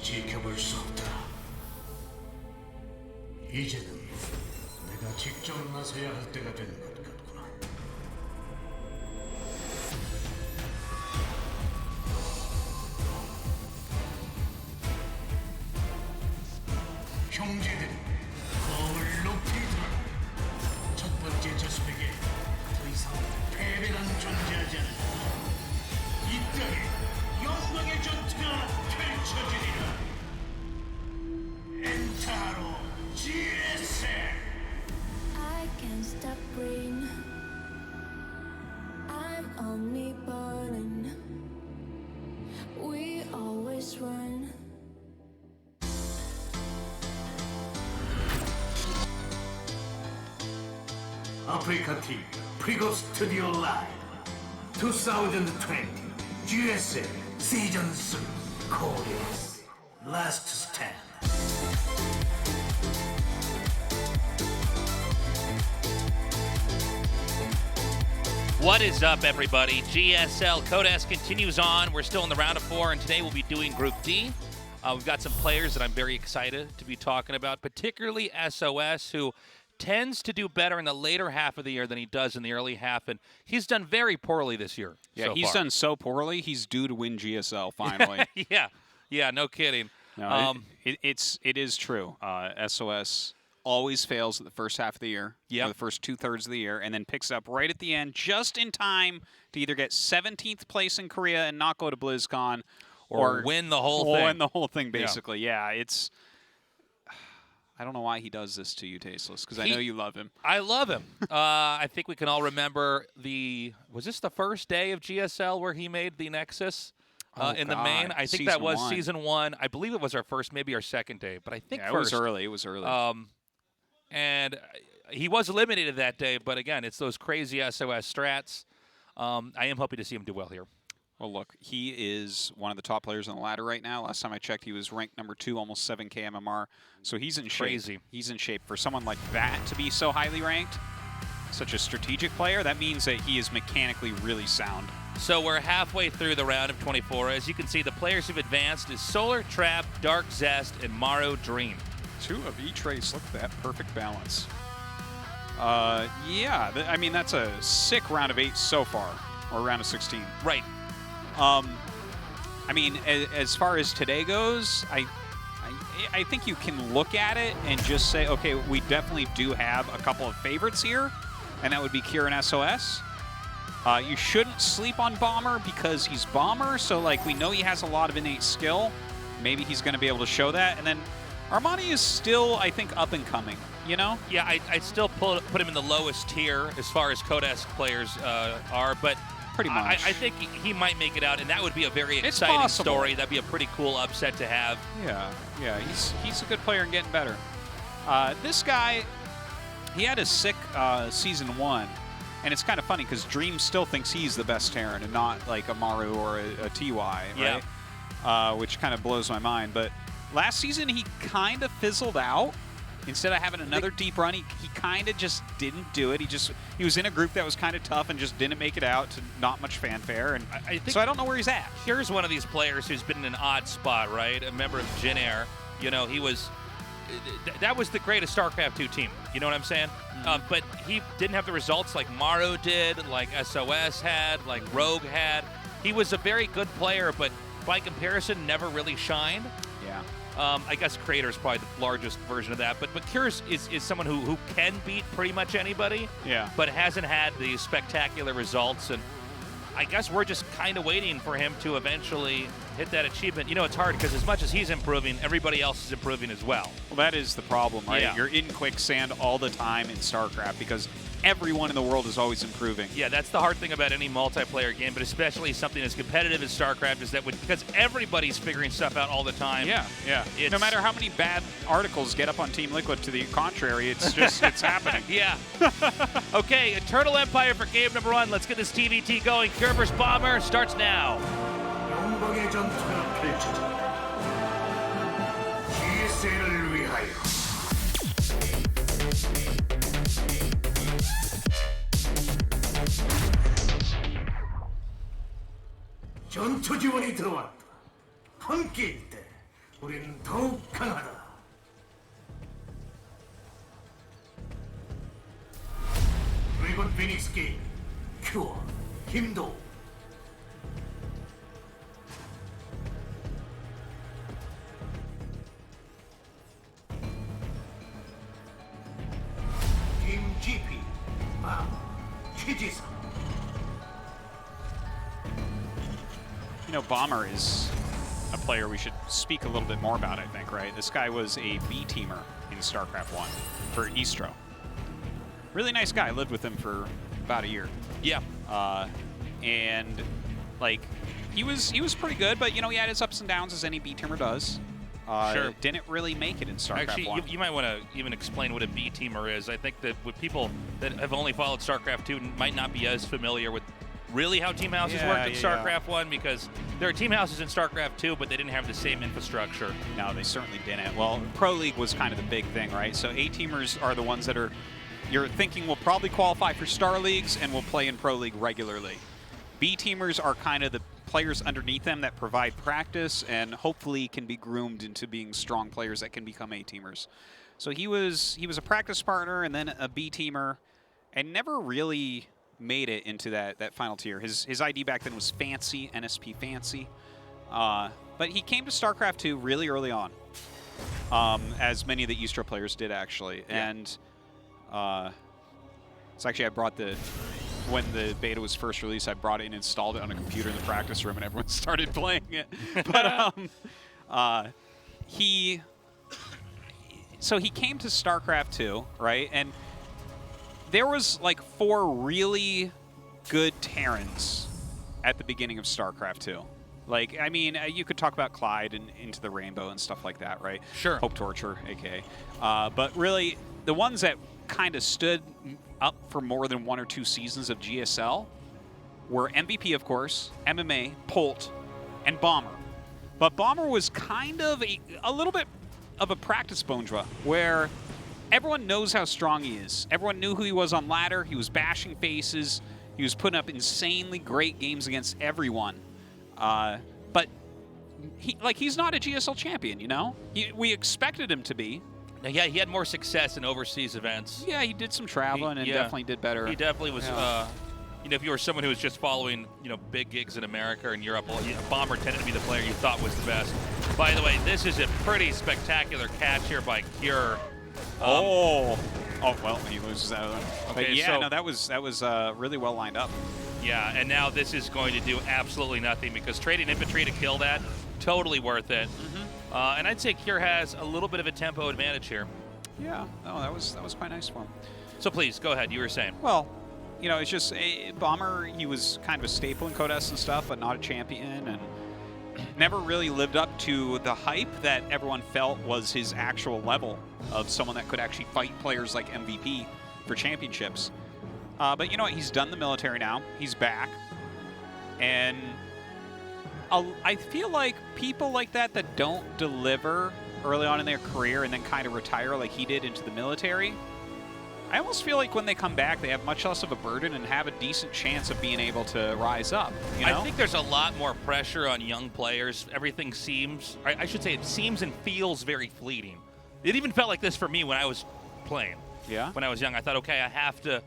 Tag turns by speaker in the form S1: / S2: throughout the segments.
S1: 지켜볼 수 없다. 이제는 내가 직접 나서야 할 때가 된 것 같구나. 형제들이 거울 높이 들어. 첫 번째 저수백에 더 이상 패배란 존재하지 않는다. 이 땅에 영광의 전투가 펼쳐지리라. 엔타로 GSL.
S2: I can't stop breathing. I'm only burning. We always run.
S1: 아프리카 TV 프리고 스튜디오 라이브 2020 GSL 시즌 3 코리아's Last Stand.
S3: What is up, everybody? GSL Codas continues on. We're still in the round of 4, and today we'll be doing Group D. We've got some players that I'm very excited to be talking about, particularly SOS, who tends to do better in the later half of the year than he does in the early half, and he's done very poorly this year.
S4: Yeah,
S3: so
S4: he's
S3: far.
S4: done so poorly, he's due to win GSL finally.
S3: yeah, no kidding.
S4: No, it is true. SOS always fails at the first half of the year, or the first 2/3 of the year, and then picks it up right at the end, just in time to either get 17th place in Korea and not go to BlizzCon,
S3: or win the whole thing.
S4: Win the whole thing, basically. Yeah, it's. I don't know why he does this to you, Tasteless, because I know you love him.
S3: I love him. I think we can all remember was this the first day of GSL where he made the Nexus in the main? I think that was Season 1. I believe it was our first, maybe our second day, but I think first.
S4: It was early.
S3: And he was eliminated that day, but again, it's those crazy SOS strats. I am hoping to see him do well here.
S4: Well, look, he is one of the top players on the ladder right now. Last time I checked, he was ranked number 2, almost 7K MMR. So he's in shape.
S3: Crazy.
S4: He's in shape. For someone like that to be so highly ranked, such a strategic player, that means that he is mechanically really sound.
S3: So we're halfway through the round of 24. As you can see, the players who've advanced is Solar, Trap, Dark Zest, and Maru Dream.
S4: 2 of each race. Look at that perfect balance. I mean, that's a sick round of 8 so far, or round of 16.
S3: Right.
S4: I mean, as far as today goes, I think you can look at it and just say, okay, we definitely do have a couple of favorites here, and that would be Kieran SOS. You shouldn't sleep on Bomber because he's Bomber, so like we know he has a lot of innate skill. Maybe he's going to be able to show that, and then Armani is still, I think, up and coming, you know?
S3: Yeah, I'd still put him in the lowest tier as far as Codesk players are, but
S4: pretty much.
S3: I think he might make it out, and that would be a very exciting story. That'd be a pretty cool upset to have.
S4: Yeah, he's a good player and getting better. This guy, he had a sick Season 1, and it's kind of funny because Dream still thinks he's the best Terran and not like a Maru or a TY, right? Which kind of blows my mind, but last season, he kind of fizzled out. Instead of having another deep run, he kind of just didn't do it. He was in a group that was kind of tough and just didn't make it out to not much fanfare. And so I don't know where he's at.
S3: Here's one of these players who's been in an odd spot, right? A member of Jin Air. You know, that was the greatest StarCraft 2 team. You know what I'm saying? But he didn't have the results like Maru did, like SOS had, like Rogue had. He was a very good player, but by comparison, never really shined.
S4: Yeah.
S3: I guess Creator is probably the largest version of that, but Curious is someone who can beat pretty much anybody, but hasn't had the spectacular results, and I guess we're just kind of waiting for him to eventually hit that achievement. You know, it's hard because as much as he's improving, everybody else is improving as well.
S4: Well, that is the problem, right?
S3: Yeah.
S4: You're in quicksand all the time in StarCraft because everyone in the world is always improving.
S3: Yeah, that's the hard thing about any multiplayer game, but especially something as competitive as StarCraft is that because everybody's figuring stuff out all the time.
S4: Yeah. No matter how many bad articles get up on Team Liquid to the contrary, it's just, it's happening.
S3: Yeah. Okay, Eternal Empire for game number 1. Let's get this TVT going. Cure vs. Bomber starts now.
S1: 영광의 전투가 펼쳐진다. GSL을 위하여. 전투 지원이 들어왔다. 함께일 때 우린 더욱 강하다. 드래곤 피닉스 게임 큐어 힘도 팀 GP 최지성.
S4: You know, Bomber is a player we should speak a little bit more about, I think, right? This guy was a B-teamer in StarCraft 1 for Istro. Really nice guy. I lived with him for about a year.
S3: Yeah.
S4: And, like, he was pretty good, but, you know, he had his ups and downs, as any B-teamer does.
S3: Sure.
S4: Didn't really make it in StarCraft
S3: Actually,
S4: 1.
S3: you might want to even explain what a B-teamer is. I think that with people that have only followed StarCraft 2 might not be as familiar with really how team houses worked in StarCraft 1, because there are team houses in StarCraft 2, but they didn't have the same infrastructure.
S4: No, they certainly didn't. Well, Pro League was kind of the big thing, right? So A-teamers are the ones that are, you're thinking will probably qualify for Star Leagues and will play in Pro League regularly. B-teamers are kind of the players underneath them that provide practice and hopefully can be groomed into being strong players that can become A-teamers. So he was a practice partner and then a B-teamer, and never really made it into that final tier. His ID back then was Fancy, NSP Fancy. But he came to StarCraft 2 really early on, as many of the Eastro players did, actually.
S3: Yeah.
S4: And so actually I brought when the beta was first released, I brought it and installed it on a computer in the practice room, and everyone started playing it. But he came to StarCraft 2, right? And there was like 4 really good Terrans at the beginning of StarCraft 2. Like, I mean, you could talk about Clyde and Into the Rainbow and stuff like that, right?
S3: Sure.
S4: Hope Torture, a.k.a. But really, the ones that kind of stood up for more than 1 or 2 seasons of GSL were MVP, of course, MMA, Polt, and Bomber. But Bomber was kind of a little bit of a practice Bonjwa, where everyone knows how strong he is. Everyone knew who he was on ladder. He was bashing faces. He was putting up insanely great games against everyone. But he's not a GSL champion, you know? We expected him to be.
S3: Yeah, he had more success in overseas events.
S4: Yeah, he did some traveling and definitely did better.
S3: He definitely was, you know, if you were someone who was just following, you know, big gigs in America and Europe, well, Bomber tended to be the player you thought was the best. By the way, this is a pretty spectacular catch here by Cure.
S4: Oh, well, he loses that one.
S3: Okay,
S4: but yeah,
S3: so,
S4: no, that was really well lined up.
S3: Yeah, and now this is going to do absolutely nothing, because trading infantry to kill that, totally worth it. And I'd say Cure has a little bit of a tempo advantage here.
S4: Yeah, no, that was quite nice for him.
S3: So please, go ahead. You were saying.
S4: Well, you know, it's just Bomber, he was kind of a staple in Codes and stuff, but not a champion, and never really lived up to the hype that everyone felt was his actual level of someone that could actually fight players like MVP for championships. But you know what? He's done the military now. He's back. And I feel like people like that don't deliver early on in their career and then kind of retire like he did into the military, I almost feel like when they come back, they have much less of a burden and have a decent chance of being able to rise up. You know?
S3: I think there's a lot more pressure on young players. Everything seems, I should say, it seems and feels very fleeting. It even felt like this for me when I was playing.
S4: Yeah.
S3: When I was young, I thought, okay, I have to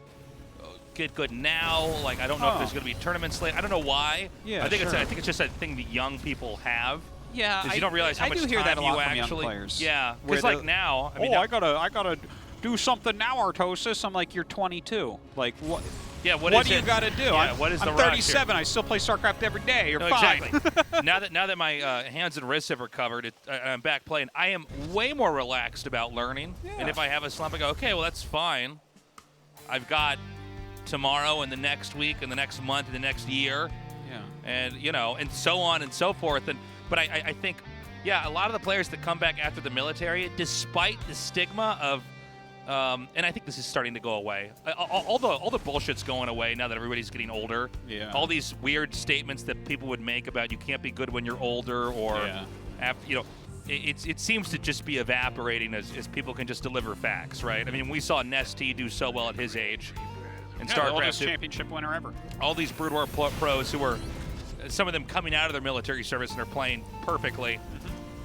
S3: get good now. Like, I don't know if there's going to be tournaments late. I don't know why.
S4: Yeah,
S3: I think
S4: sure.
S3: it's just a thing that young people have.
S4: Yeah,
S3: because you don't realize how much
S4: I do hear
S3: time
S4: that a lot
S3: you
S4: from
S3: actually.
S4: young players.
S3: Yeah,
S4: Where
S3: because like now, I mean,
S4: I gotta do something now, Artosis. I'm like, you're 22. Like, what?
S3: Yeah,
S4: what do you got to do?
S3: Yeah, what is the
S4: I'm
S3: rush
S4: 37.
S3: here?
S4: I still play StarCraft every day. You're
S3: no,
S4: fine.
S3: Exactly. now that my hands and wrists have recovered, I'm back playing. I am way more relaxed about learning.
S4: Yeah.
S3: And if I have a slump, I go, okay, well, that's fine. I've got tomorrow and the next week and the next month and the next year.
S4: Yeah.
S3: And, you know, and so on and so forth. But I think, yeah, a lot of the players that come back after the military, despite the stigma of, and I think this is starting to go away. All the bullshit's going away now that everybody's getting older.
S4: Yeah.
S3: All these weird statements that people would make about you can't be good when you're older, or after, you know, it seems to just be evaporating as people can just deliver facts, right? I mean, we saw Nesty do so well at his age in
S4: The
S3: StarCraft.
S4: oldest championship winner ever.
S3: All these Brood War pros who were, some of them coming out of their military service and are playing perfectly.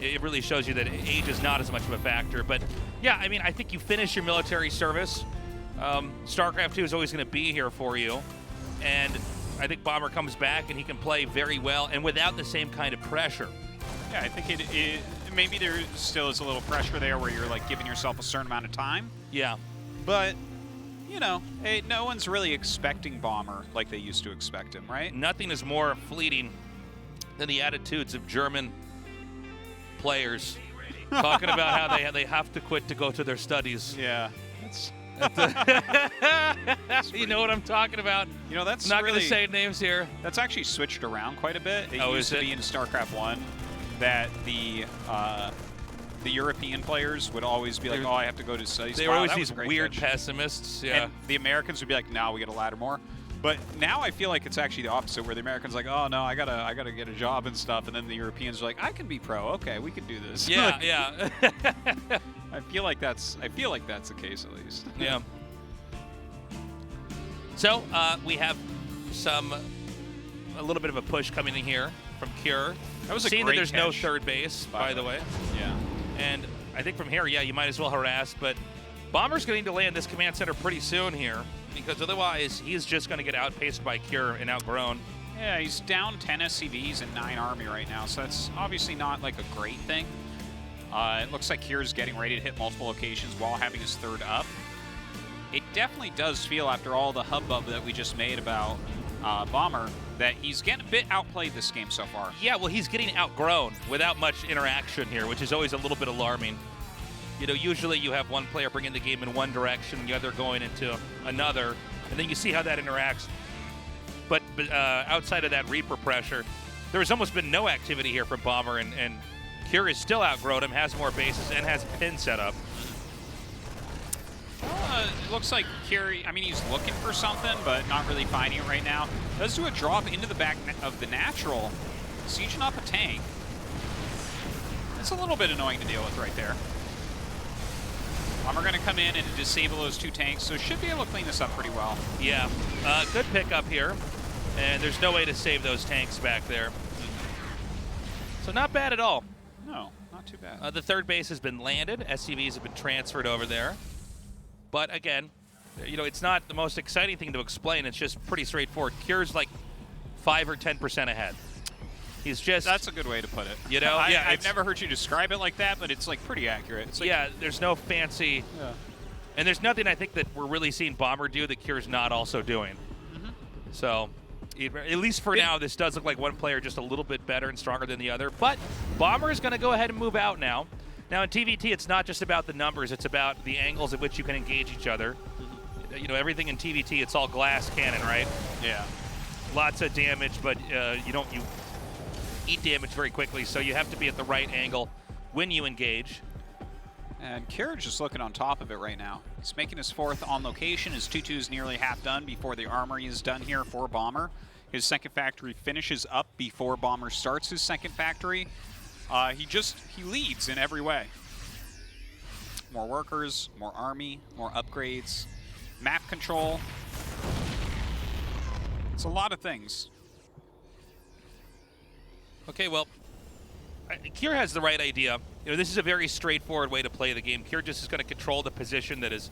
S3: it really shows you that age is not as much of a factor. But yeah, I mean, I think you finish your military service. StarCraft 2 is always going to be here for you. And I think Bomber comes back and he can play very well and without the same kind of pressure.
S4: Yeah, I think maybe there still is a little pressure there where you're like giving yourself a certain amount of time.
S3: Yeah.
S4: But, you know, no one's really expecting Bomber like they used to expect him, right?
S3: Nothing is more fleeting than the attitudes of German players talking about how they have to quit to go to their studies.
S4: Yeah.
S3: You know what I'm talking about.
S4: You know, that's
S3: I'm not
S4: really,
S3: going to say names here.
S4: That's actually switched around quite a bit. It
S3: Oh,
S4: used
S3: is
S4: to
S3: it?
S4: be in StarCraft 1 that the European players would always be like,
S3: They're-
S4: "Oh, I have to go to studies."
S3: They were
S4: Wow,
S3: always
S4: that was
S3: these
S4: a great
S3: weird
S4: catch.
S3: pessimists. Yeah.
S4: And the Americans would be like, "Now we got to ladder more." But now I feel like it's actually the opposite, where the Americans are like, "Oh no, I gotta get a job and stuff," and then the Europeans are like, "I can be pro. Okay, we can do this."
S3: Yeah, yeah.
S4: I feel like that's the case at least.
S3: Yeah. So we have a little bit of a push coming in here from Cure.
S4: That was a
S3: Seeing
S4: great
S3: that there's no
S4: catch,
S3: third base, by the way.
S4: Yeah.
S3: And I think from here, yeah, you might as well harass. But Bomber's going to land this command center pretty soon here, because otherwise he's just going to get outpaced by Cure and outgrown.
S4: Yeah, he's down 10 SCVs and 9 Army right now, so that's obviously not like a great thing. It looks like Cure's getting ready to hit multiple locations while having his third up. It definitely does feel, after all the hubbub that we just made about Bomber, that he's getting a bit outplayed this game so far.
S3: Yeah, well, he's getting outgrown without much interaction here, which is always a little bit alarming. You know, usually you have one player bringing the game in one direction, the other going into another, and then you see how that interacts. But outside of that Reaper pressure, there's almost been no activity here from Bomber, and Cure is still outgrown him, has more bases, and has a pin set up.
S4: It looks like Curie, I mean, he's looking for something, but not really finding it right now. Does do a drop into the back of the natural, sieging up a tank. It's a little bit annoying to deal with right there. We're going to come in and disable those 2 tanks, so should be able to clean this up pretty well.
S3: Yeah, good pickup here, and there's no way to save those tanks back there. So not bad at all.
S4: No, not too bad.
S3: The third base has been landed. SCVs have been transferred over there. But again, you know, it's not the most exciting thing to explain. It's just pretty straightforward. Cure's like 5 or 10% ahead. He's just...
S4: That's a good way to put it.
S3: You know? Yeah,
S4: I've never heard you describe it like that, but it's like pretty accurate. It's like,
S3: yeah, there's no fancy...
S4: Yeah.
S3: And there's nothing I think that we're really seeing Bomber do that Cure's not also doing. So, at least for now, this does look like one player just a little bit better and stronger than the other. But Bomber is going to go ahead and move out now. Now in TVT, it's not just about the numbers, it's about the angles at which you can engage each other. You know, everything in TVT, it's all glass cannon, right?
S4: Yeah.
S3: Lots of damage, but you eat damage very quickly, so you have to be at the right angle when you engage.
S4: And Carriage is looking on top of it right now. He's making his 4th on location. His 2-2 is nearly half done before the armory is done here for Bomber. His second factory finishes up before Bomber starts his second factory. He leads in every way. More workers, more army, more upgrades, map control. It's a lot of things.
S3: Okay, well, Kier has the right idea. You know, this is a very straightforward way to play the game. Kier just is going to control the position that is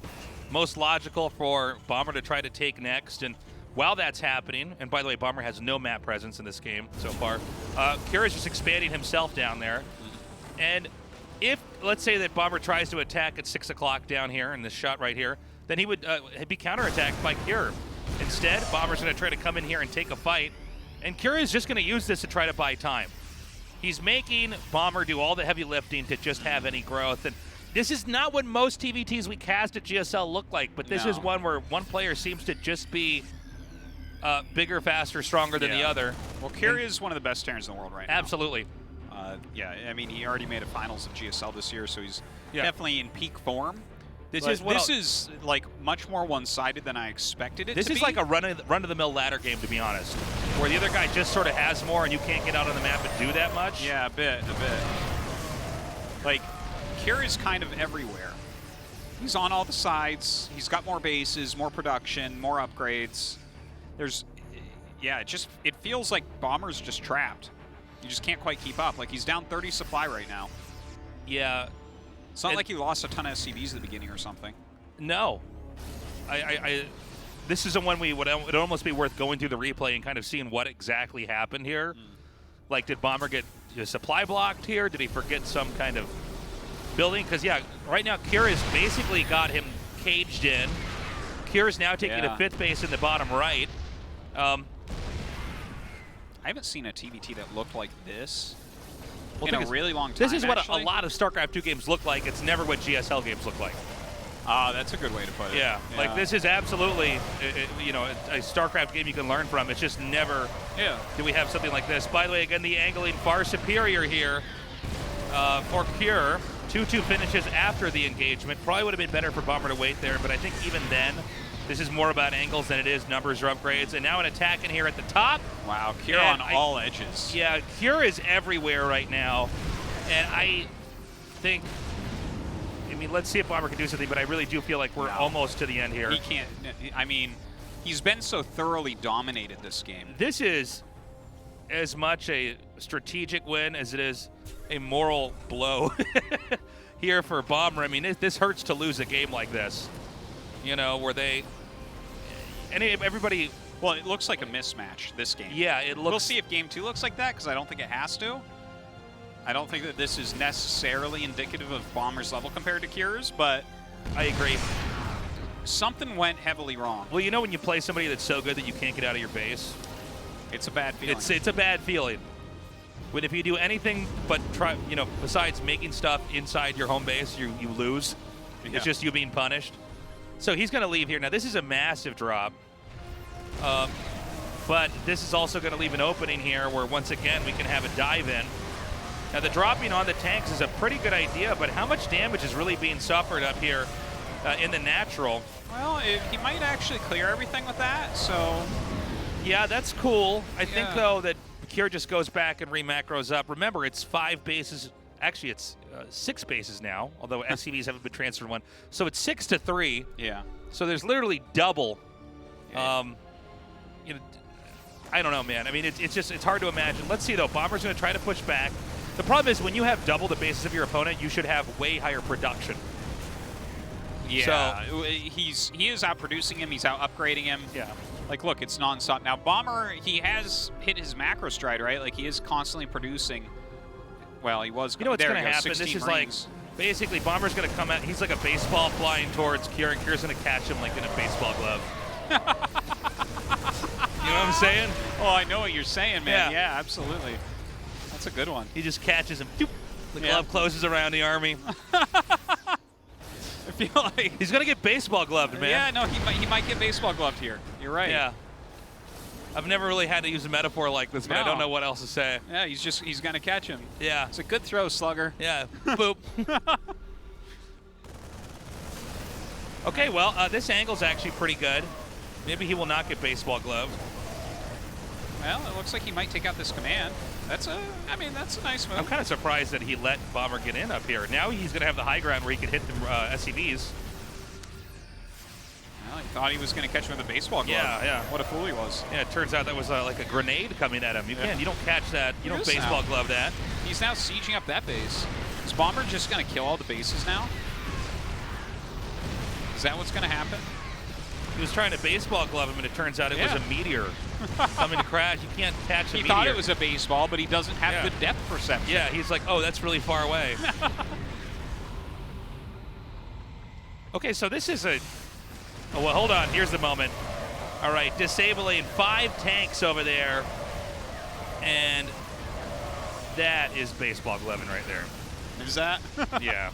S3: most logical for Bomber to try to take next. And while that's happening, and by the way, Bomber has no map presence in this game so far, Kier is just expanding himself down there. And if, let's say that Bomber tries to attack at 6 o'clock down here in this shot right here, then he would be counterattacked by Kier. Instead, Bomber's going to try to come in here and take a fight. And Kier is just going to use this to try to buy time. He's making Bomber do all the heavy lifting to just have any growth. And this is not what most TVTs we cast at GSL look like, but this is one where one player seems to just be bigger, faster, stronger than the other.
S4: Well, Kier is one of the best Terrans in the world right now.
S3: Absolutely.
S4: Yeah, I mean, he already made a finals of GSL this year, so he's definitely in peak form. This is like much more one-sided than I expected it to be.
S3: This is like a run-of-the-mill ladder game, to be honest, where the other guy just sort of has more and you can't get out on the map and do that much.
S4: Yeah, a bit. Like, Kier is kind of everywhere. He's on all the sides. He's got more bases, more production, more upgrades. It feels like Bomber's just trapped. You just can't quite keep up. Like, he's down 30 supply right now.
S3: Yeah.
S4: It's not like he lost a ton of SCVs at the beginning or something.
S3: No. This is the one it would almost be worth going through the replay and kind of seeing what exactly happened here. Like, did Bomber get his supply blocked here? Did he forget some kind of building? Because, yeah, right now, Kira's basically got him caged in. Kira's now taking a 5th base in the bottom right.
S4: I haven't seen a TVT that looked like this in a really long time.
S3: This is what a lot of StarCraft 2 games look like. It's never what GSL games look like.
S4: That's a good way to put it.
S3: Yeah, like this is absolutely, you know, a StarCraft game you can learn from. It's just never do we have something like this. By the way, again, the angling far superior here for Cure. 2-2 finishes after the engagement. Probably would have been better for Bomber to wait there, but I think even then, this is more about angles than it is numbers or upgrades. And now an attack in here at the top.
S4: Wow, Cure on all edges.
S3: Yeah, Cure is everywhere right now. And I think, I mean, let's see if Bomber can do something, but I really do feel like we're almost to the end here.
S4: He can't, I mean, he's been so thoroughly dominated this game.
S3: This is as much a strategic win as it is a moral blow here for Bomber. I mean, this hurts to lose a game like this, you know, where everybody.
S4: Well, it looks like a mismatch, this game.
S3: Yeah, it looks.
S4: We'll see if game 2 looks like that, because I don't think it has to. I don't think that this is necessarily indicative of Bomber's level compared to Cure's, but
S3: I agree.
S4: Something went heavily wrong.
S3: Well, you know when you play somebody that's so good that you can't get out of your base?
S4: It's a bad feeling.
S3: It's a bad feeling. But if you do anything but try, you know, besides making stuff inside your home base, you lose. Yeah. It's just you being punished. So he's going to leave here. Now, this is a massive drop. But this is also going to leave an opening here where, once again, we can have a dive in. Now, the dropping on the tanks is a pretty good idea, but how much damage is really being suffered up here in the natural?
S4: Well, he might actually clear everything with that, so...
S3: Yeah, that's cool. I think, though, that Cure just goes back and re-macros up. Remember, it's 5 bases. Actually, it's 6 bases now, although SCVs haven't been transferred 1. So it's 6-3.
S4: Yeah.
S3: So there's literally double.
S4: Yeah.
S3: You know, I don't know, man. I mean, it's hard to imagine. Let's see, though. Bomber's going to try to push back. The problem is when you have double the bases of your opponent, you should have way higher production.
S4: Yeah, so, he is outproducing him. He's out upgrading him.
S3: Yeah.
S4: Like, look, it's nonstop. Now, Bomber, he has hit his macro stride, right? Like, he is constantly producing. Well, he was.
S3: You know what's going to happen?
S4: 16
S3: This is
S4: rings.
S3: like, basically, Bomber's going to come out. He's like a baseball flying towards Cure, and Cure's going to catch him like in a baseball glove. You know what I'm saying?
S4: Oh, I know what you're saying, man. Yeah, absolutely. That's a good one.
S3: He just catches him. Doop. The glove closes around the army.
S4: I feel like
S3: he's gonna get baseball gloved, man.
S4: Yeah, no, he might get baseball gloved here. You're right.
S3: Yeah. I've never really had to use a metaphor like this, but I don't know what else to say.
S4: Yeah, he's gonna catch him.
S3: Yeah.
S4: It's a good throw, Slugger.
S3: Yeah. Boop. Okay, well, this angle's actually pretty good. Maybe he will not get baseball gloved.
S4: Well, it looks like he might take out this command. That's a nice move.
S3: I'm kind of surprised that he let Bomber get in up here. Now he's going to have the high ground where he can hit the SCVs.
S4: Well, he thought he was going to catch him with a baseball glove.
S3: Yeah.
S4: What a fool he was.
S3: Yeah, it turns out that was like a grenade coming at him. You don't catch that. You don't baseball glove that.
S4: He's now sieging up that base. Is Bomber just going to kill all the bases now? Is that what's going to happen?
S3: He was trying to baseball glove him, and it turns out it was a meteor coming to crash. You can't catch a meteor.
S4: He thought it was a baseball, but he doesn't have good depth perception.
S3: Yeah, he's like, oh, that's really far away. Okay, so this is a... Oh, well, hold on. Here's the moment. All right, disabling 5 tanks over there. And that is baseball gloving right there.
S4: Is that?
S3: Yeah.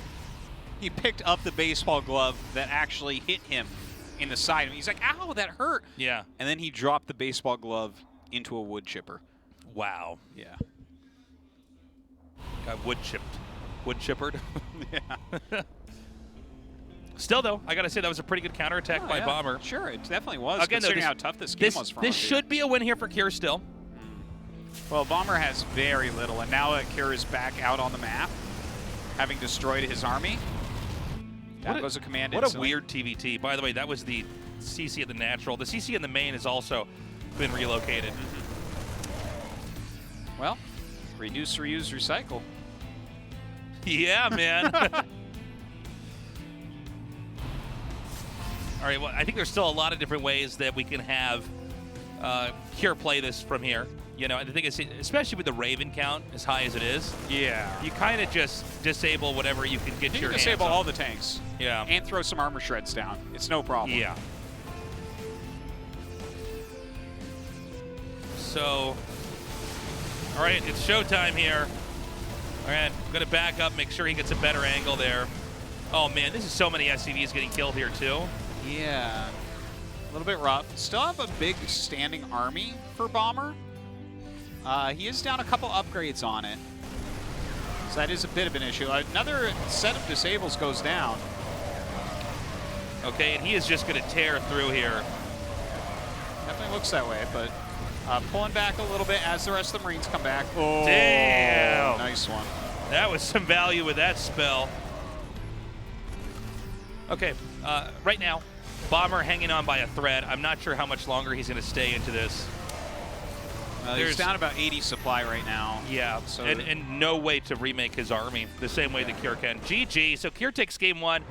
S4: He picked up the baseball glove that actually hit him in the side. He's like, ow, that hurt.
S3: Yeah.
S4: And then he dropped the baseball glove into a wood chipper.
S3: Wow.
S4: Yeah.
S3: Got wood chipped. Wood chippered.
S4: Yeah.
S3: Still, though, I got to say that was a pretty good counterattack by Bomber.
S4: Sure, it definitely was,
S3: Again,
S4: considering
S3: though,
S4: how tough this game was for him.
S3: This should be a win here for Cure still.
S4: Well, Bomber has very little, and now that Cure is back out on the map, having destroyed his army. Down goes a command
S3: What
S4: instantly.
S3: a weird TVT. By the way, that was the CC at the natural. The CC in the main has also been relocated.
S4: Well, Reduce, reuse, recycle.
S3: Yeah, man. All right, well, I think there's still a lot of different ways that we can have Cure play this from here. You know, and the thing is, especially with the Raven count as high as it is,
S4: Yeah.
S3: you kind of just disable whatever you can get
S4: You
S3: your
S4: can
S3: hands
S4: disable
S3: on.
S4: all the tanks.
S3: Yeah.
S4: And throw some armor shreds down. It's no problem.
S3: Yeah. So, all right, it's showtime here. All right, I'm going to back up, make sure he gets a better angle there. Oh, man, this is so many SCVs getting killed here, too.
S4: Yeah. A little bit rough. Still have a big standing army for Bomber. He is down a couple upgrades on it. So that is a bit of an issue. Another set of disables goes down.
S3: Okay, and he is just going to tear through here.
S4: Definitely looks that way, but pulling back a little bit as the rest of the Marines come back. Oh,
S3: Damn.
S4: Nice one.
S3: That was some value with that spell. Okay, right now, Bomber hanging on by a thread. I'm not sure how much longer he's going to stay into this.
S4: He's down about 80 supply right now.
S3: Yeah,
S4: So
S3: and no way to remake his army the same way that Cure can. GG, so Cure takes game one.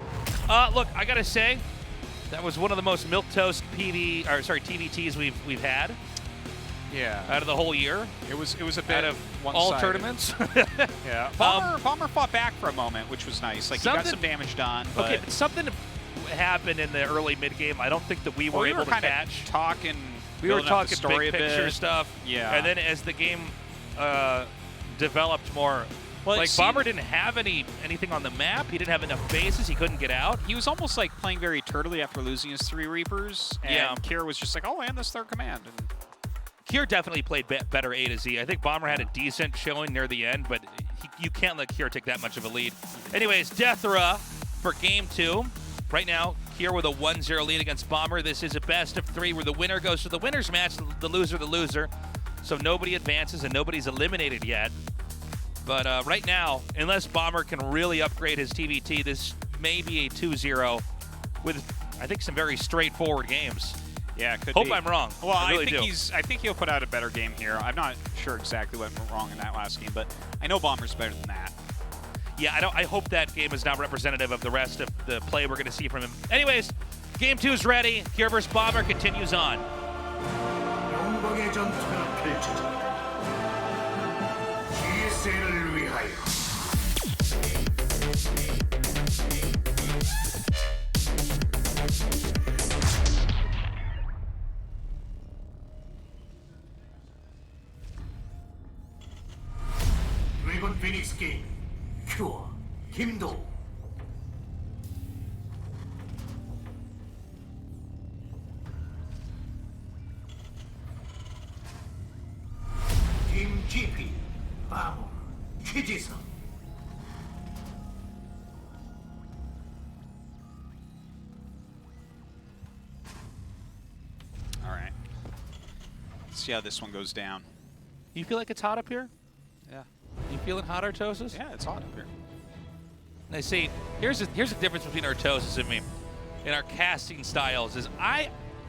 S3: Look, I got to say, that was one of the most milquetoast TVTs we've had.
S4: Yeah.
S3: Out of the whole year.
S4: It was a bit
S3: Out of
S4: one-sided.
S3: all tournaments.
S4: Yeah. Bomber fought back for a moment, which was nice. Like, he got some damage done. But
S3: Okay, but something happened in the early mid-game. I don't think that we were able to catch.
S4: We were talking
S3: big picture stuff.
S4: Yeah.
S3: And then as the game developed more,
S4: Well,
S3: like Bomber didn't have anything on the map. He didn't have enough bases. He couldn't get out.
S4: He was almost like playing very turtly after losing his 3 Reapers. And
S3: Yeah.
S4: Kira was just like, oh, and this third command. And
S3: Kier definitely played better A to Z. I think Bomber had a decent showing near the end, but you can't let Kier take that much of a lead. Anyways, Deathra for game 2. Right now, Kier with a 1-0 lead against Bomber. This is a best of 3 where the winner goes to the winner's match, the loser. So nobody advances and nobody's eliminated yet. But right now, unless Bomber can really upgrade his TVT, this may be a 2-0 with, I think, some very straightforward games.
S4: yeah, could
S3: Hope
S4: be.
S3: I'm wrong.
S4: Well,
S3: I really
S4: think
S3: do.
S4: I think he'll put out a better game here. I'm not sure exactly what went wrong in that last game, but I know Bomber's better than that.
S3: Yeah, I hope that game is not representative of the rest of the play we're going to see from him. Anyways, game 2 is ready. Kier vs. Bomber continues on.
S1: 영광의 전투가 펼쳐진다. GSL을 위하여. 드래곤 피닉스 게임 큐어 김도. 팀 GP 바보 최지성.
S4: All right. Let's see how this one goes down.
S3: You feel like it's hot up here?
S4: Yeah.
S3: You feeling hot, Artosis?
S4: Yeah, it's hot up here.
S3: And I see, here's the difference between Artosis and me in our casting styles is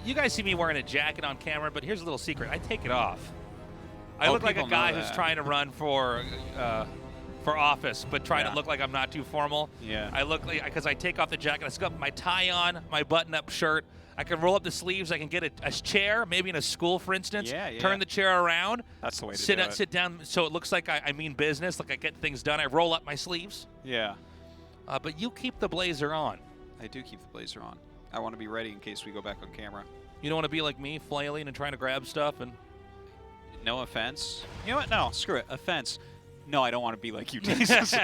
S3: you guys see me wearing a jacket on camera, but here's a little secret. I take it off. I look like a
S4: people
S3: guy
S4: know
S3: who's
S4: that.
S3: trying to run for office, but trying
S4: Yeah.
S3: to look like I'm not too formal.
S4: Yeah.
S3: I look like, because I take off the jacket, I still got my tie on, my button-up shirt. I can roll up the sleeves. I can get a chair, maybe in a school, for instance.
S4: Yeah, yeah.
S3: Turn the chair around.
S4: That's the way to
S3: sit
S4: do
S3: up,
S4: it.
S3: sit down, so it looks like I mean business, like I get things done. I roll up my sleeves.
S4: Yeah.
S3: But you keep the blazer on.
S4: I do keep the blazer on. I want to be ready in case we go back on camera.
S3: You don't want to be like me, flailing and trying to grab stuff. And
S4: No offense. You know what? No, screw it. Offense. No, I don't want to be like you, Jesus.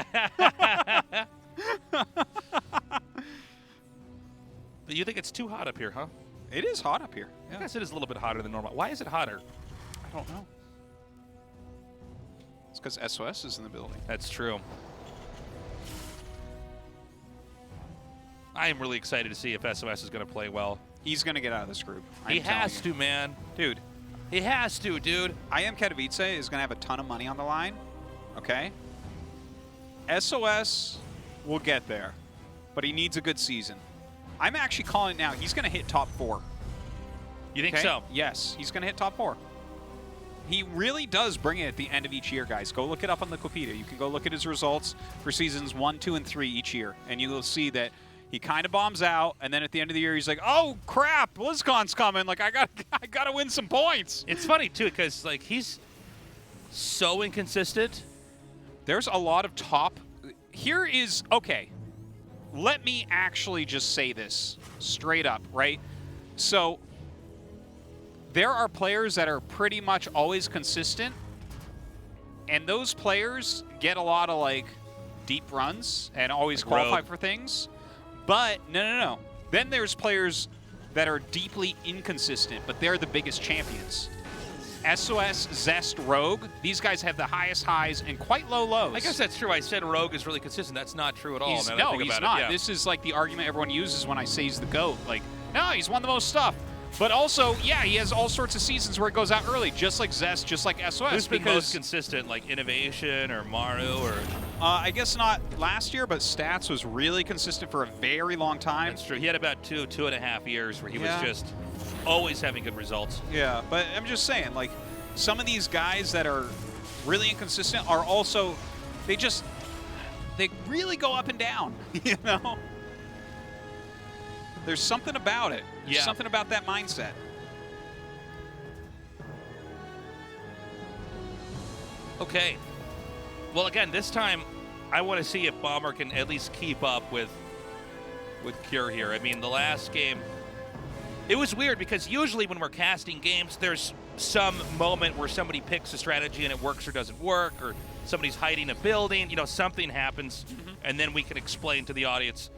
S3: But you think it's too hot up here, huh?
S4: It is hot up here.
S3: I guess it is a little bit hotter than normal. Why is it hotter?
S4: I don't know. It's because SOS is in the building.
S3: That's true. I am really excited to see if SOS is going to play well.
S4: He's going to get out of this group.
S3: He has to, man.
S4: Dude,
S3: He has to, dude.
S4: I Am Katowice is going to have a ton of money on the line. Okay? SOS will get there, but he needs a good season. I'm actually calling it now. He's going to hit top 4.
S3: You think
S4: Okay?
S3: so?
S4: Yes, he's going to hit top 4. He really does bring it at the end of each year, guys. Go look it up on Wikipedia. You can go look at his results for seasons 1, 2, and 3 each year, and you will see that he kind of bombs out, and then at the end of the year, he's like, "Oh crap, BlizzCon's coming! Like I gotta win some points."
S3: It's funny too because like he's so inconsistent.
S4: There's a lot of top. Here is okay. Let me actually just say this straight up, right? So there are players that are pretty much always consistent, and those players get a lot of like deep runs and always
S3: Like
S4: qualify
S3: Rogue.
S4: for things. But no. Then there's players that are deeply inconsistent, but they're the biggest champions. SOS, Zest, Rogue, these guys have the highest highs and quite low lows.
S3: I guess that's true. I said Rogue is really consistent. That's not true at all.
S4: He's,
S3: now that I
S4: no,
S3: think
S4: he's
S3: about
S4: not.
S3: It. Yeah.
S4: This is like the argument everyone uses when I say he's the GOAT. Like, no, he's won the most stuff. But also, yeah, he has all sorts of seasons where it goes out early, just like Zest, just like SOS.
S3: Who's been most consistent, like Innovation or Maru or?
S4: I guess not last year, but Stats was really consistent for a very long time.
S3: That's true. He had about 2.5 years where he
S4: Yeah.
S3: was just always having good results.
S4: Yeah, but I'm just saying, like, some of these guys that are really inconsistent are also, they really go up and down, you know? There's something about it. There's
S3: Yeah.
S4: something about that mindset.
S3: Okay. Well, again, this time I want to see if Bomber can at least keep up with Cure here. I mean, the last game, it was weird because usually when we're casting games, there's some moment where somebody picks a strategy and it works or doesn't work, or somebody's hiding a building, you know, something happens, and then we can explain to the audience,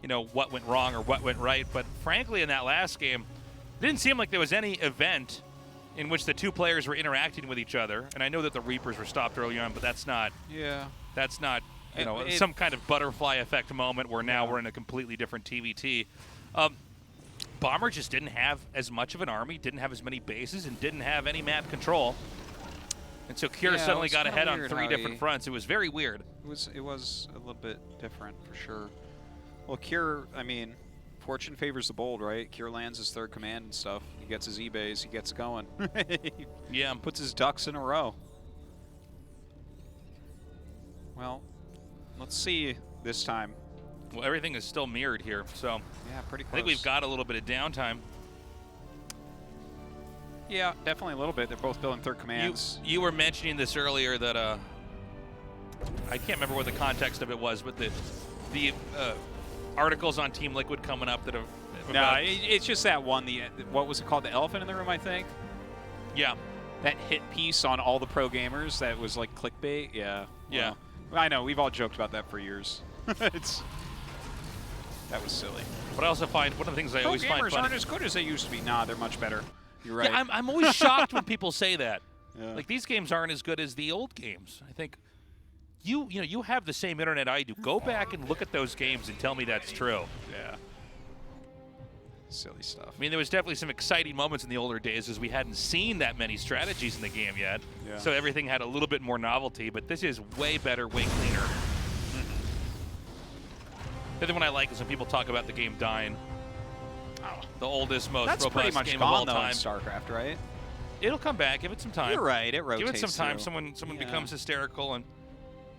S3: you know, what went wrong or what went right. But frankly, in that last game, it didn't seem like there was any event in which the two players were interacting with each other. And I know that the Reapers were stopped early on, but that's not,
S4: Yeah.
S3: you know,
S4: It-
S3: some kind of butterfly effect moment where now we're in a completely different TVT. Bomber just didn't have as much of an army, didn't have as many bases, and didn't have any map control. And so Cure
S4: Yeah, it
S3: suddenly
S4: was
S3: got
S4: kinda
S3: ahead on
S4: weird
S3: 3
S4: how
S3: different
S4: he-
S3: fronts. It was very weird.
S4: It was a little bit different for sure. Well, Cure, I mean, fortune favors the bold, right? Cure lands his third command and stuff. He gets his E-base, he gets going. He
S3: Yeah.
S4: puts his ducks in a row. Well, let's see this time.
S3: Well, everything is still mirrored here, so
S4: Yeah, pretty close.
S3: I think we've got a little bit of downtime.
S4: Yeah, definitely a little bit. They're both building third commands.
S3: You were mentioning this earlier that I can't remember what the context of it was, but the articles on Team Liquid coming up that have
S4: No,
S3: about-
S4: it's just that one. What was it called? The elephant in the room, I think.
S3: yeah.
S4: That hit piece on all the pro gamers that was like clickbait. Yeah.
S3: Yeah.
S4: Well, I know. We've all joked about that for years. That was silly.
S3: But I also find one of the things I
S4: Pro
S3: always find
S4: gamers
S3: funny.
S4: aren't as good as they used to be. Nah, they're much better. You're right.
S3: Yeah, I'm always shocked when people say that.
S4: Yeah.
S3: Like, these games aren't as good as the old games. I think you know you have the same internet I do. Go back and look at those games and tell me that's true.
S4: Yeah. Silly stuff.
S3: I mean, there was definitely some exciting moments in the older days as we hadn't seen that many strategies in the game yet.
S4: Yeah.
S3: So everything had a little bit more novelty, but this is way better, way cleaner. The other one I like is when people talk about the game dying.
S4: Oh.
S3: The oldest, most
S4: That's
S3: robust
S4: pretty much
S3: game of all
S4: gone though in
S3: time.
S4: StarCraft, right?
S3: It'll come back. Give it some time.
S4: You're right. It rotates.
S3: Give it some time.
S4: through.
S3: Someone
S4: Yeah.
S3: becomes hysterical and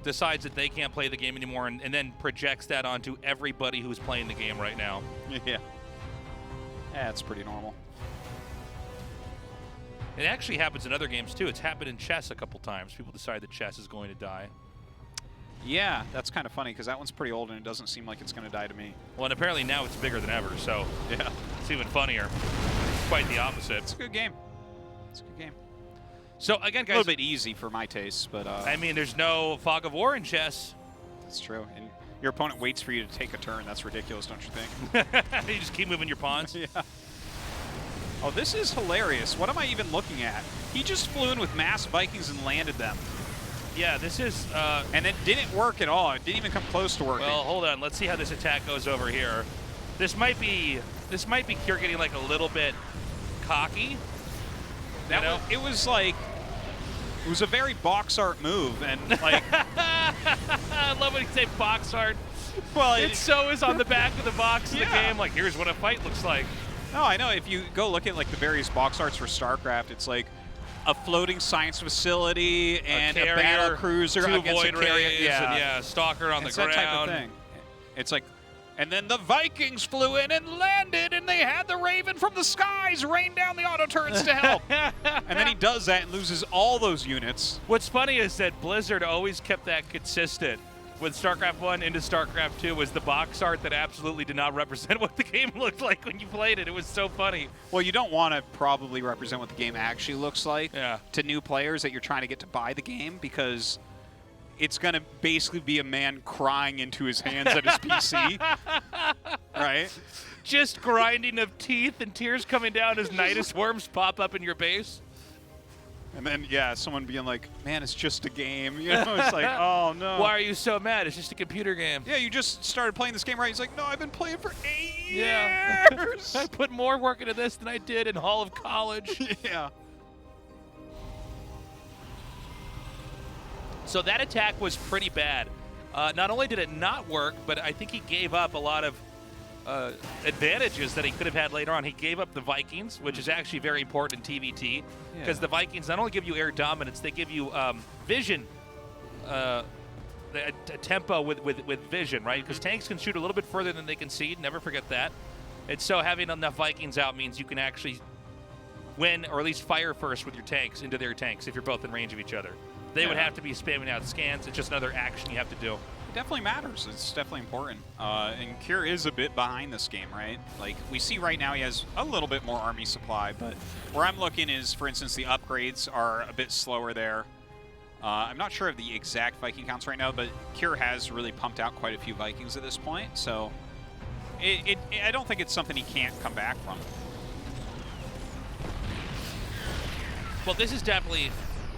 S3: decides that they can't play the game anymore, and then projects that onto everybody who's playing the game right now.
S4: Yeah. That's pretty normal.
S3: It actually happens in other games too. It's happened in chess a couple times. People decide that chess is going to die.
S4: Yeah, that's kind of funny because that one's pretty old and it doesn't seem like it's going to die to me.
S3: Well, and apparently now it's bigger than ever, so
S4: Yeah.
S3: it's even funnier. Quite the opposite.
S4: It's a good game. It's a good game.
S3: So again,
S4: A
S3: guys,
S4: little bit easy for my tastes, but
S3: I mean, there's no fog of war in chess.
S4: that's true. And your opponent waits for you to take a turn. That's ridiculous, don't you think?
S3: You just keep moving your pawns.
S4: Yeah. Oh, this is hilarious. What am I even looking at? He just flew in with mass Vikings and landed them.
S3: Yeah, this is.
S4: And it didn't work at all. It didn't even come close to working.
S3: Well, hold on. Let's see how this attack goes over here. This might be Cure getting like a little bit cocky.
S4: that
S3: you know?
S4: it was a very box art move, and like,
S3: I love when you say box art.
S4: well,
S3: It so is on the back of the box of the
S4: Yeah.
S3: game. Like, here's what a fight looks like.
S4: no, I know. If you go look at like the various box arts for StarCraft, it's like a floating science facility and a
S3: carrier,
S4: battle cruiser
S3: 2
S4: against
S3: void
S4: a carrier.
S3: rays, and stalker on
S4: It's
S3: the
S4: that
S3: ground.
S4: type of thing. It's like, and then the Vikings flew in and landed, and they had the Raven from the skies rain down the auto turrets to help. And then he does that and loses all those units.
S3: What's funny is that Blizzard always kept that consistent. With StarCraft 1 into StarCraft 2 was the box art that absolutely did not represent what the game looked like when you played it. It was so funny.
S4: Well, you don't want to probably represent what the game actually looks like
S3: Yeah.
S4: to new players that you're trying to get to buy the game, because it's going to basically be a man crying into his hands at his PC, right?
S3: Just grinding of teeth and tears coming down as Nidus worms pop up in your base.
S4: And then, yeah, someone being like, man, it's just a game. You know, it's like, oh, no.
S3: Why are you so mad? It's just a computer game.
S4: Yeah, you just started playing this game, right? He's like, no, I've been playing for 8
S3: Yeah.
S4: years.
S3: I put more work into this than I did in Hall of College.
S4: Yeah.
S3: So that attack was pretty bad. Not only did it not work, but I think he gave up a lot of advantages that he could have had later on. He gave up the Vikings, which is actually very important in TVT, because the Vikings not only give you air dominance, they give you vision, a tempo with vision, right? Because tanks can shoot a little bit further than they can see. Never forget that. And so having enough Vikings out means you can actually win, or at least fire first with your tanks into their tanks if you're both in range of each other. They would have to be spamming out scans. It's just another action you have to do.
S4: It definitely matters. It's definitely important. And Cure is a bit behind this game, right? Like, we see right now he has a little bit more army supply, but where I'm looking is, for instance, the upgrades are a bit slower there. I'm not sure of the exact Viking counts right now, but Cure has really pumped out quite a few Vikings at this point, so I don't think it's something he can't come back from.
S3: Well, this is definitely,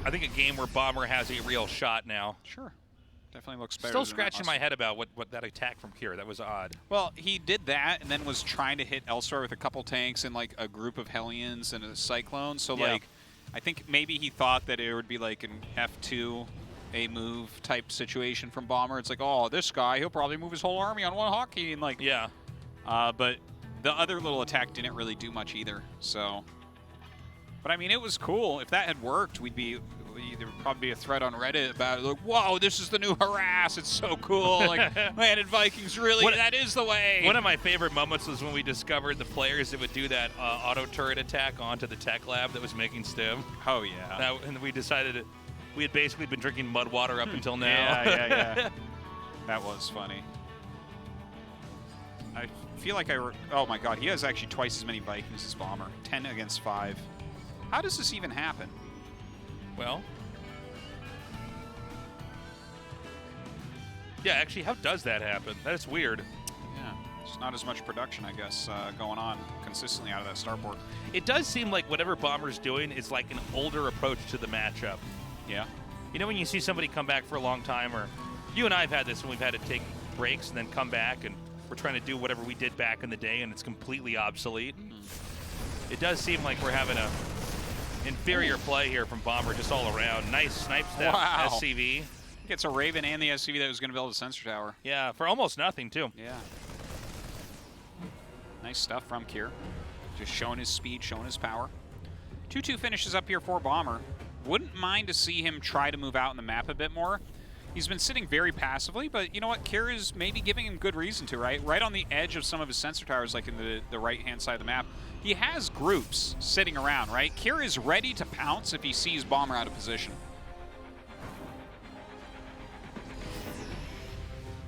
S3: I think, a game where Bomber has a real shot now.
S4: Sure. Definitely looks better.
S3: Still scratching my head about what that attack from Kira. That was odd.
S4: Well, he did that and then was trying to hit elsewhere with a couple tanks and like a group of Hellions and a Cyclone. So like, I think maybe he thought that it would be like an F2 a move type situation from Bomber. It's like, oh, this guy, he'll probably move his whole army on one hotkey and like.
S3: Yeah.
S4: But the other little attack didn't really do much either. So. But I mean, it was cool. If that had worked, there would probably be a thread on Reddit about it. Like, whoa, this is the new harass. It's so cool. Like, landed Vikings, really, that is the way.
S3: One of my favorite moments was when we discovered the players that would do that auto turret attack onto the tech lab that was making stim.
S4: Oh, yeah.
S3: And we decided we had basically been drinking mud water up until now.
S4: Yeah. That was funny. I feel like oh my god, he has actually twice as many Vikings as Bomber. 10 against 5. How does this even happen?
S3: Well, yeah, actually, how does that happen? That's weird.
S4: Yeah, there's not as much production, I guess, going on consistently out of that starport.
S3: It does seem like whatever Bomber's doing is like an older approach to the matchup.
S4: Yeah.
S3: You know when you see somebody come back for a long time, or you and I have had this when we've had to take breaks and then come back, and we're trying to do whatever we did back in the day, and it's completely obsolete. It does seem like we're having a inferior play here from Bomber just all around. Nice snipe step,
S4: wow.
S3: SCV.
S4: Gets a Raven and the SCV that was going to build a sensor tower.
S3: Yeah, for almost nothing, too.
S4: Yeah. Nice stuff from Kier. Just showing his speed, showing his power. 2-2 finishes up here for Bomber. Wouldn't mind to see him try to move out in the map a bit more. He's been sitting very passively, but you know what? Kier is maybe giving him good reason to, right? Right on the edge of some of his sensor towers, like in the right-hand side of the map. He has groups sitting around, right? Kier is ready to pounce if he sees Bomber out of position.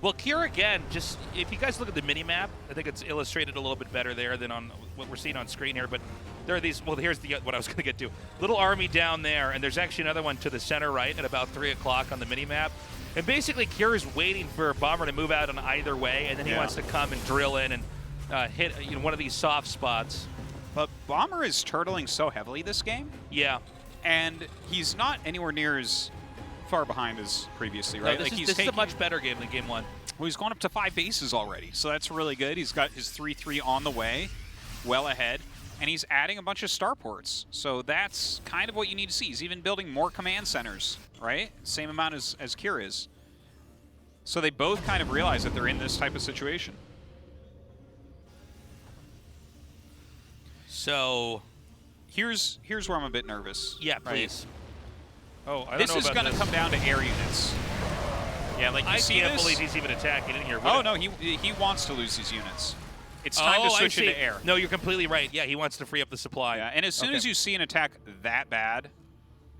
S3: Well, Kier, again, just if you guys look at the mini-map, I think it's illustrated a little bit better there than on what we're seeing on screen here. But there are these, well, here's what I was going to get to. Little army down there, and there's actually another one to the center right at about 3 o'clock on the mini-map. And basically, Kier is waiting for Bomber to move out on either way, and then he wants to come and drill in and hit one of these soft spots.
S4: But Bomber is turtling so heavily this game.
S3: Yeah.
S4: And he's not anywhere near as far behind as previously, right?
S3: No, this is a much better game than Game 1.
S4: Well, he's gone up to 5 bases already, so that's really good. He's got his 3-3 on the way, well ahead, and he's adding a bunch of starports. So that's kind of what you need to see. He's even building more command centers, right? Same amount as Kier is. So they both kind of realize that they're in this type of situation.
S3: So
S4: Here's where I'm a bit nervous.
S3: Yeah,
S4: right?
S3: please. Oh, I don't
S4: This
S3: know
S4: is
S3: about
S4: going to come down to air units. Yeah, like you
S3: I
S4: see
S3: can't
S4: this?
S3: believe he's even attacking in here.
S4: Oh, no, he wants to lose these units. It's time to switch into air.
S3: No, you're completely right. Yeah, he wants to free up the supply.
S4: Yeah, and as soon as you see an attack that bad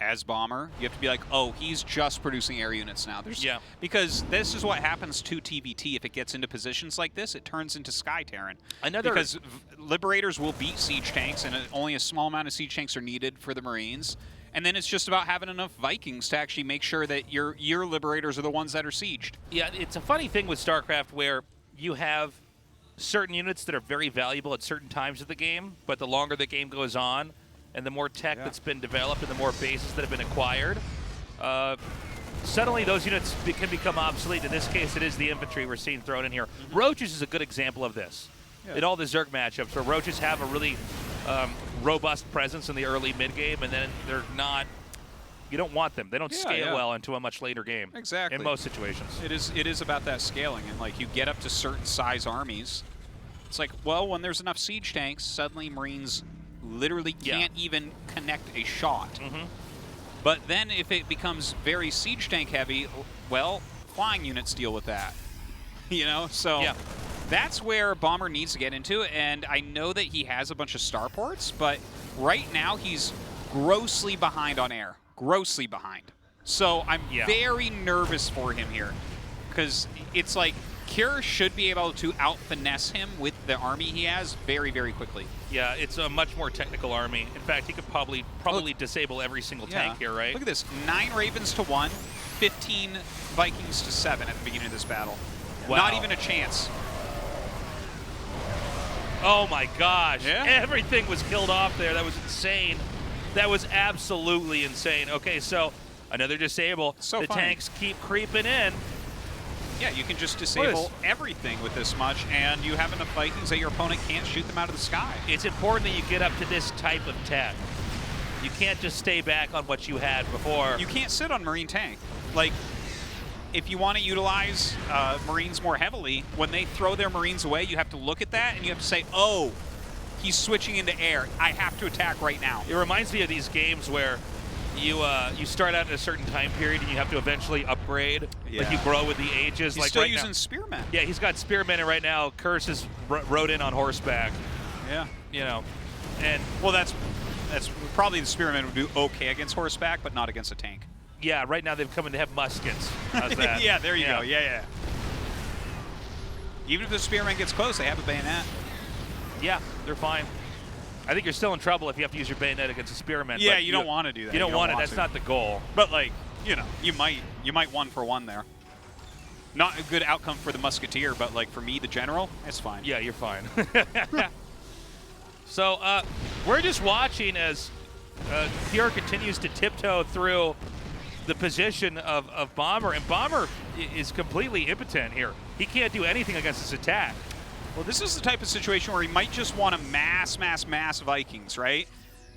S4: as bomber, you have to be like, oh, he's just producing air units now.
S3: Yeah.
S4: Because this is what happens to TVT. If it gets into positions like this, it turns into Sky Terran. Because Liberators will beat siege tanks, and only a small amount of siege tanks are needed for the Marines. And then it's just about having enough Vikings to actually make sure that your Liberators are the ones that are sieged.
S3: Yeah, it's a funny thing with StarCraft where you have certain units that are very valuable at certain times of the game, but the longer the game goes on and the more tech that's been developed and the more bases that have been acquired, suddenly those units can become obsolete. In this case, it is the infantry we're seeing thrown in here. Roaches is a good example of this. In all the Zerg matchups where Roaches have a really robust presence in the early mid-game, and then they're not, you don't want them. They don't scale well into a much later game.
S4: Exactly.
S3: In most situations.
S4: It is about that scaling, and like you get up to certain size armies. It's like, well, when there's enough siege tanks, suddenly Marines literally can't even connect a shot. But then if it becomes very siege tank heavy, well, flying units deal with that. You know, so that's where Bomber needs to get into, and I know that he has a bunch of starports, but right now he's grossly behind on air. Grossly behind. So I'm very nervous for him here, because it's like Kira should be able to out-finesse him with the army he has very, very quickly.
S3: Yeah, it's a much more technical army. In fact, he could probably disable every single tank here, right?
S4: Look at this. 9 Ravens to 1, 15 Vikings to 7 at the beginning of this battle.
S3: Wow.
S4: Not even a chance.
S3: Oh my gosh.
S4: Yeah.
S3: Everything was killed off there. That was insane. That was absolutely insane. Okay, so another disable.
S4: So
S3: the
S4: funny.
S3: tanks keep creeping in.
S4: Yeah, you can just disable everything with this much, and you have enough Vikings that your opponent can't shoot them out of the sky.
S3: It's important that you get up to this type of tech. You can't just stay back on what you had before.
S4: You can't sit on Marine tank. Like, if you want to utilize Marines more heavily, when they throw their Marines away, you have to look at that, and you have to say, oh, he's switching into air. I have to attack right now.
S3: It reminds me of these games where you start out in a certain time period and you have to eventually upgrade. Like you grow with the ages.
S4: He's
S3: like
S4: still
S3: right
S4: using
S3: now,
S4: spearmen.
S3: Yeah, he's got spearmen, and right now Curse is rode in on horseback.
S4: Yeah.
S3: You know, and
S4: well, that's probably the spearmen would do okay against horseback, but not against a tank.
S3: yeah, right now they've come in to have muskets. How's that?
S4: Yeah, there you go. Yeah. Even if the spearman gets close, they have a bayonet.
S3: Yeah, they're fine. I think you're still in trouble if you have to use your bayonet against a spearman.
S4: Yeah,
S3: but
S4: you don't want to do that.
S3: You don't want it. That's not the goal.
S4: But like, you know, you might 1-for-1 there. Not a good outcome for the musketeer, but like for me, the general, it's fine.
S3: Yeah, you're fine. So we're just watching as Kira continues to tiptoe through the position of Bomber, and Bomber is completely impotent here. He can't do anything against this attack.
S4: Well, this is the type of situation where he might just want to mass Vikings, right?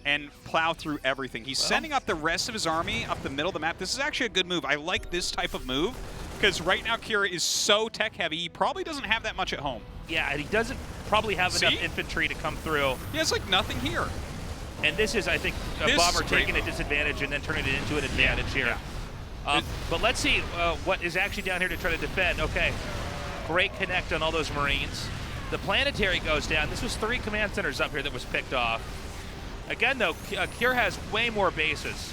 S4: And plow through everything. He's sending up the rest of his army up the middle of the map. This is actually a good move. I like this type of move because right now Kira is so tech heavy, he probably doesn't have that much at home.
S3: Yeah, and he doesn't probably have enough infantry to come through.
S4: He has like nothing here.
S3: And this is, I think, a Bomber taking a disadvantage and then turning it into an advantage here. But let's see what is actually down here to try to defend. Okay, great connect on all those Marines. The planetary goes down. This was 3 command centers up here that was picked off. Again, though, Kira has way more bases.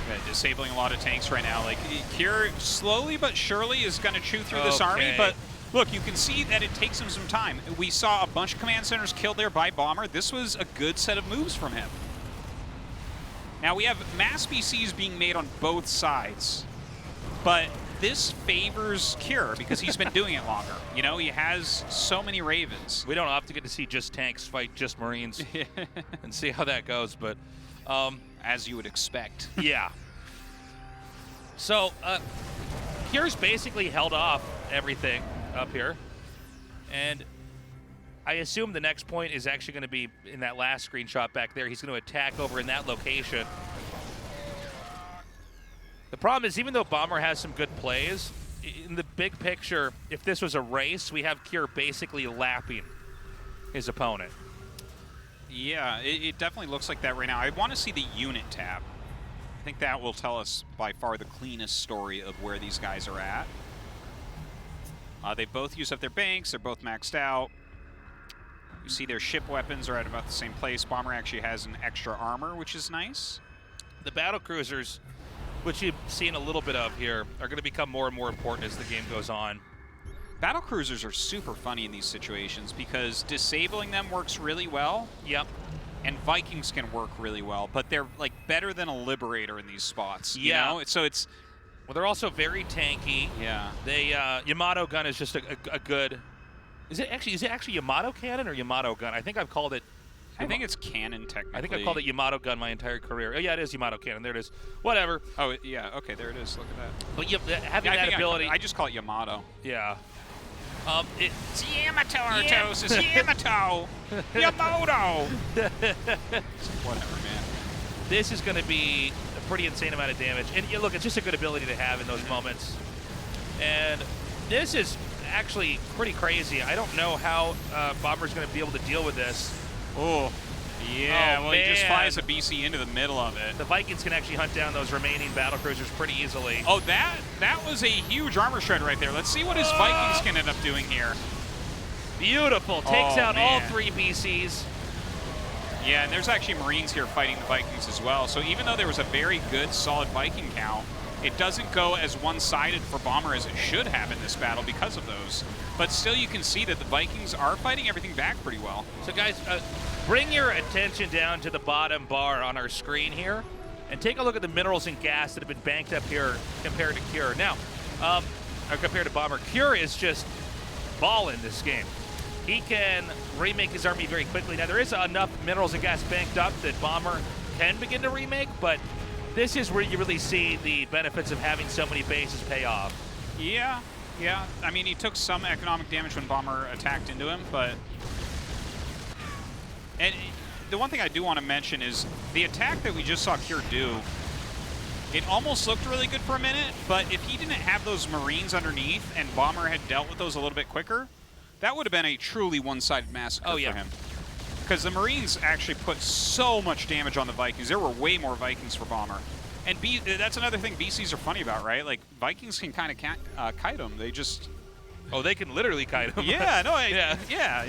S4: Yeah, disabling a lot of tanks right now. Like, Kira slowly but surely is going to chew through this army, but look, you can see that it takes him some time. We saw a bunch of command centers killed there by Bomber. This was a good set of moves from him. Now, we have mass BCs being made on both sides, but this favors Kira because he's been doing it longer. You know, he has so many Ravens.
S3: We don't often get to see just tanks fight just Marines and see how that goes, but
S4: as you would expect.
S3: Yeah. So Kira's basically held off everything up here, and I assume the next point is actually going to be in that last screenshot back there. He's going to attack over in that location. The problem is, even though Bomber has some good plays, in the big picture, if this was a race, we have Kira basically lapping his opponent.
S4: Yeah, it definitely looks like that right now. I want to see the unit tab. I think that will tell us by far the cleanest story of where these guys are at. They both use up their banks. They're both maxed out. You see their ship weapons are at about the same place. Bomber actually has an extra armor, which is nice.
S3: The battle cruisers, which you've seen a little bit of here, are going to become more and more important as the game goes on.
S4: Battle cruisers are super funny in these situations because disabling them works really well.
S3: Yep.
S4: And Vikings can work really well, but they're like better than a Liberator in these spots.
S3: Yeah.
S4: You know? So it's...
S3: Well, they're also very tanky.
S4: Yeah.
S3: They Yamato gun is just a good... Is it actually Yamato cannon or Yamato gun? I think I've called it...
S4: I think it's cannon, technically.
S3: I think I've called it Yamato gun my entire career. Oh, yeah, it is Yamato cannon. There it is. Whatever.
S4: Oh, yeah. Okay, there it is. Look at that.
S3: But having that ability...
S4: I just call it Yamato.
S3: Yeah.
S4: It's Yamato, Artos. It's Yamato. Yamato. Whatever, man.
S3: This is going to be a pretty insane amount of damage. And look, it's just a good ability to have in those moments. And this is actually pretty crazy. I don't know how Bomber's going to be able to deal with this.
S4: Oh, yeah.
S3: Oh,
S4: well,
S3: man.
S4: he just flies a BC into the middle of it.
S3: The Vikings can actually hunt down those remaining battlecruisers pretty easily.
S4: Oh, that was a huge armor shred right there. Let's see what his Vikings can end up doing here.
S3: Beautiful. Takes out all
S4: man.
S3: 3 BCs.
S4: Yeah, and there's actually Marines here fighting the Vikings as well. So even though there was a very good, solid Viking count, it doesn't go as one-sided for Bomber as it should have in this battle because of those. But still, you can see that the Vikings are fighting everything back pretty well.
S3: So guys, bring your attention down to the bottom bar on our screen here and take a look at the minerals and gas that have been banked up here compared to Cure. Now, or compared to Bomber, Cure is just balling this game. He can remake his army very quickly. Now, there is enough minerals and gas banked up that Bomber can begin to remake, but this is where you really see the benefits of having so many bases pay off.
S4: Yeah. I mean, he took some economic damage when Bomber attacked into him, but... And the one thing I do want to mention is the attack that we just saw Cure do, it almost looked really good for a minute, but if he didn't have those Marines underneath and Bomber had dealt with those a little bit quicker, that would have been a truly one-sided massacre for him. Because the Marines actually put so much damage on the Vikings. There were way more Vikings for Bomber. And that's another thing BCs are funny about, right? Like, Vikings can kind of kite them. They just...
S3: Oh, they can literally kite them.
S4: Yeah, no, yeah.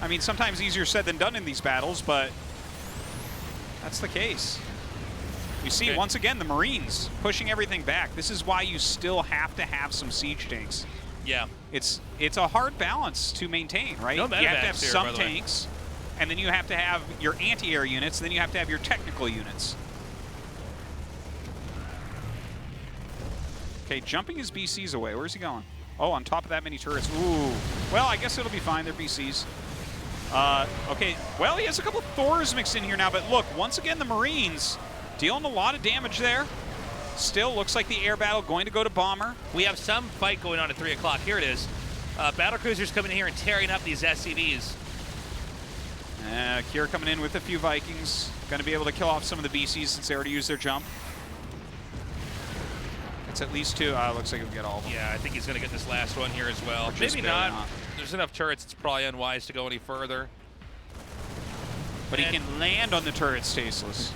S4: I mean, sometimes easier said than done in these battles, but that's the case. You see, once again, the Marines pushing everything back. This is why you still have to have some siege tanks.
S3: Yeah.
S4: It's a hard balance to maintain, right?
S3: No
S4: you have to have
S3: here,
S4: some tanks, and then you have to have your anti-air units, and then you have to have your technical units. Okay, jumping his BCs away. Where's he going? Oh, on top of that many turrets. Ooh. Well, I guess it'll be fine. They're BCs. Okay, well, he has a couple of Thors mixed in here now, but look, once again, the Marines dealing a lot of damage there. Still looks like the air battle going to go to Bomber.
S3: We have some fight going on at 3 o'clock. Here it is. Battlecruisers coming in here and tearing up these SCVs.
S4: Cure coming in with a few Vikings. Going to be able to kill off some of the BCs since they already used their jump. It's at least 2. Looks like he'll get all of them.
S3: Yeah, I think he's going to get this last one here as well. Maybe not. There's enough turrets, it's probably unwise to go any further.
S4: But he can land on the turrets, Tasteless.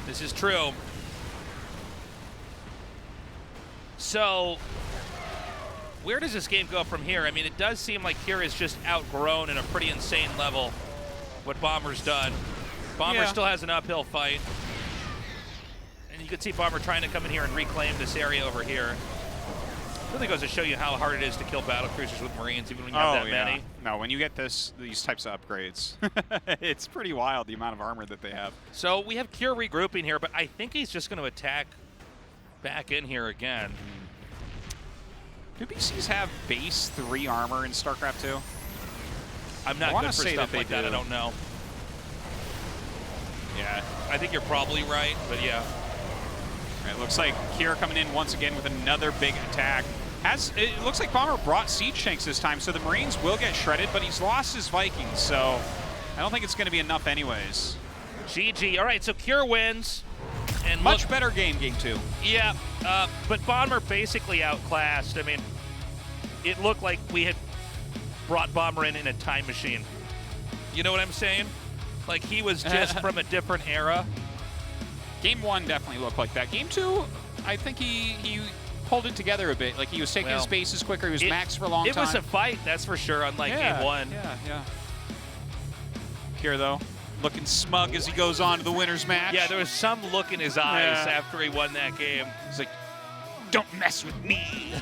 S3: This is true. So, where does this game go from here? I mean, it does seem like Cure is just outgrown in a pretty insane level what Bomber's done. Bomber still has an uphill fight. And you can see Bomber trying to come in here and reclaim this area over here. Really goes to show you how hard it is to kill battlecruisers with Marines, even when you have that many.
S4: No, when you get these types of upgrades, it's pretty wild the amount of armor that they have.
S3: So we have Cure regrouping here, but I think he's just going to attack back in here again.
S4: Do BCs have base 3 armor in StarCraft 2?
S3: I'm not good for stuff like that. I don't know.
S4: Yeah.
S3: I think you're probably right, but yeah.
S4: It looks like Cure coming in once again with another big attack. It looks like Bomber brought siege tanks this time, so the Marines will get shredded, but he's lost his Vikings, so I don't think it's going to be enough anyways.
S3: GG. All right, so Cure wins. And
S4: much better game 2.
S3: Yeah, but Bomber basically outclassed. I mean, it looked like we had brought Bomber in a time machine. You know what I'm saying? Like he was just from a different era.
S4: Game 1 definitely looked like that. Game 2, I think he pulled it together a bit. Like he was taking his bases quicker. He was maxed for a long time.
S3: It was a fight, that's for sure, unlike Game 1.
S4: Yeah. Here, though, looking smug as he goes on to the winner's match.
S3: Yeah, there was some look in his eyes after he won that game.
S4: He's like, don't mess with me.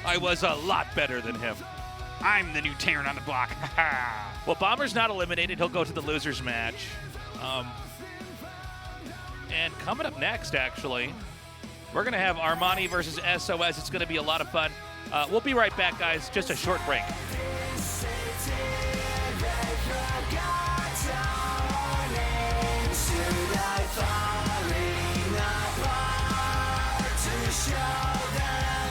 S3: I was a lot better than him.
S4: I'm the new Terran on the block.
S3: Well, Bomber's not eliminated. He'll go to the loser's match. And coming up next, actually, we're going to have Armani versus SOS. It's going to be a lot of fun. We'll be right back, guys. Just a short break.
S5: Show them